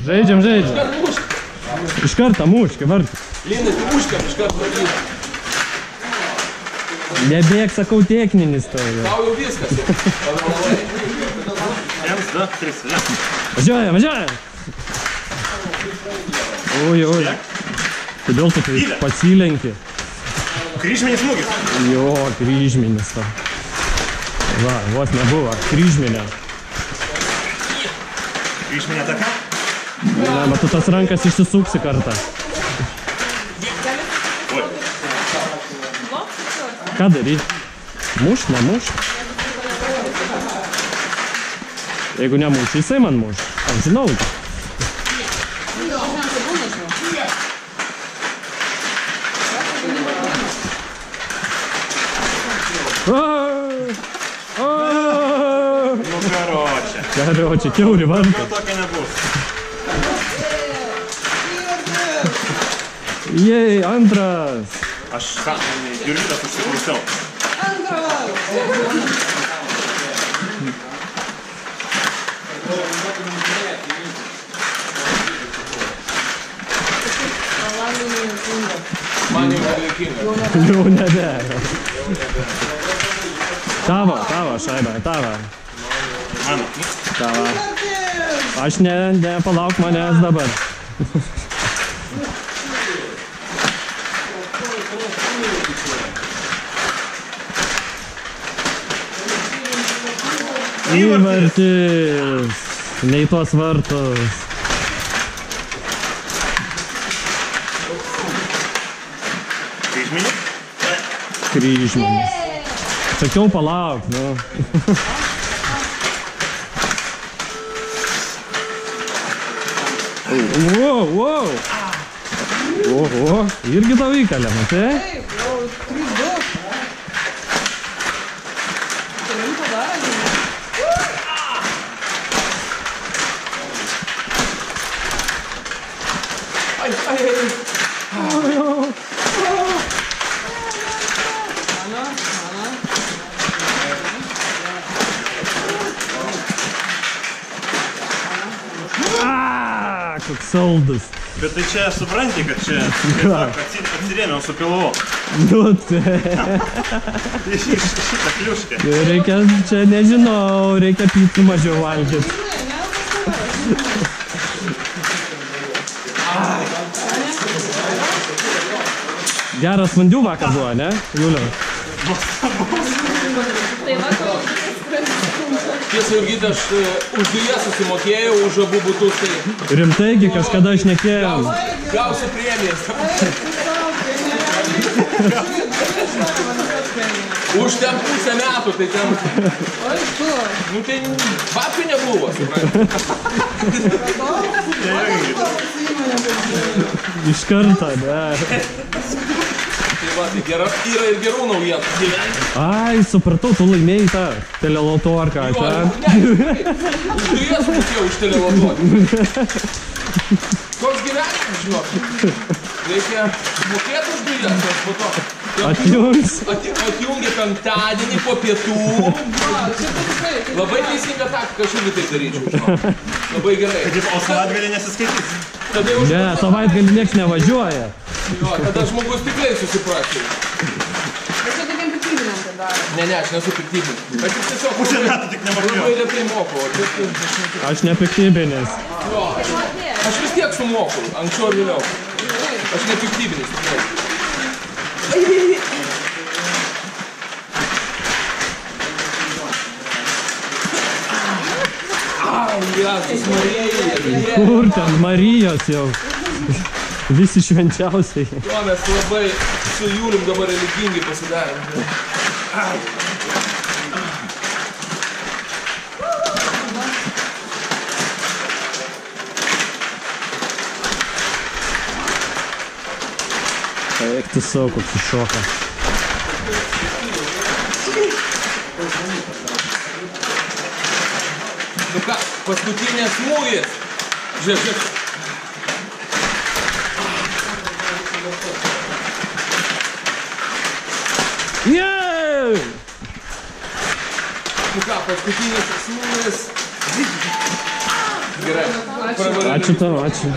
Žaidžiam. Iš kartą muškė, vartų. Linai, tu muškėm iš kartą Linai. Nebėg, sakau, techninis to. Tau jau viskas. Vienas, du, trys, Važiuojam. Oi. Kodėl tu tai pasilenki? Kryžminis smūgis. Jo, kryžminis to. Va, vos nebuvo. Kryžminė. Kryžminė ataka. Ne, bet tu tas rankas išsisuksi kartą. Ką daryt? Muš, nemuš? Jeigu nemuš, jisai man muš. Aš žinau. Nu, karočią. Karočią, kiauri vartų. Tokia nebus. Jei, antras. Aš Jurgitas užsiklausiau. Man jau nereikinga. Jau nebe. Tavo šaibą, tavo. Mano. Tavo. Aš nepalauk manęs dabar. Įvartis. Nei tuos vartus. Kryžminis? Kryžminis. Sakiau palauk, nu. Wow. Oho, irgi tau įkalė, matai? Taip, jau 3-2. Rimto darą, Koks saldus. Bet tai čia supranti, kad čia atsirėmiau su pilvu. Nu, tai. Šitą kliuškę. Reikia, čia nežinau, reikia picų mažiau valgyti. Geras vandių vakar buvo, ne, Julio? Tiesa, Jurgita, aš už dujas susimokėjau, už abu butus, tai... Rimtaigi, kažkada aš nekėjau. Gausi premijas. Už ten pusę metų, tai ten... Nu, tai babkių nebuvo, suprantu. Iš karto, ne. Tai va, tai yra ir gerų naujietų. Ai, supratau, tu laimėjai tą telelotorką, Jo, čia. ne, už dujas mokėjau už telelotorką. Koks gyvenimas, žinok. Reikia mokėti už dujas, aš po to... Atjungs. Atjungia penktadienį po pietų. Labai teisinga taktika, aš irgi tai daryčiau, žinok. Labai gerai. O savaitgalį nesiskaitys? Ne, savaitgalį nieks nevažiuoja. Jo, tada žmogus tikrai susiprašė. Bet čia tokiam piktybiniam tai daro. Ne, aš nesu piktybinis. Aš tiesiog Pusę metų tik nemokėjau. labai retai moku. Aš nepiktybinis. Jo, aš vis tiek sumoku, anksčiau ir vėliau. Aš nepiktybinis. Jėzus, Marija. Kur ten Marijos jau? Visi švenčiausiai. Jo, mes labai su Julium dabar religingi pasidarėm. Eik tu savo, koks iššoka. Nu ką, paskutinės smūgis. Žiūrėk. Jej! Nu ką, paskutinis smūgis. Gerai. Ačiū tau, ačiū.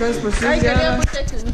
Kas pasisdėjo?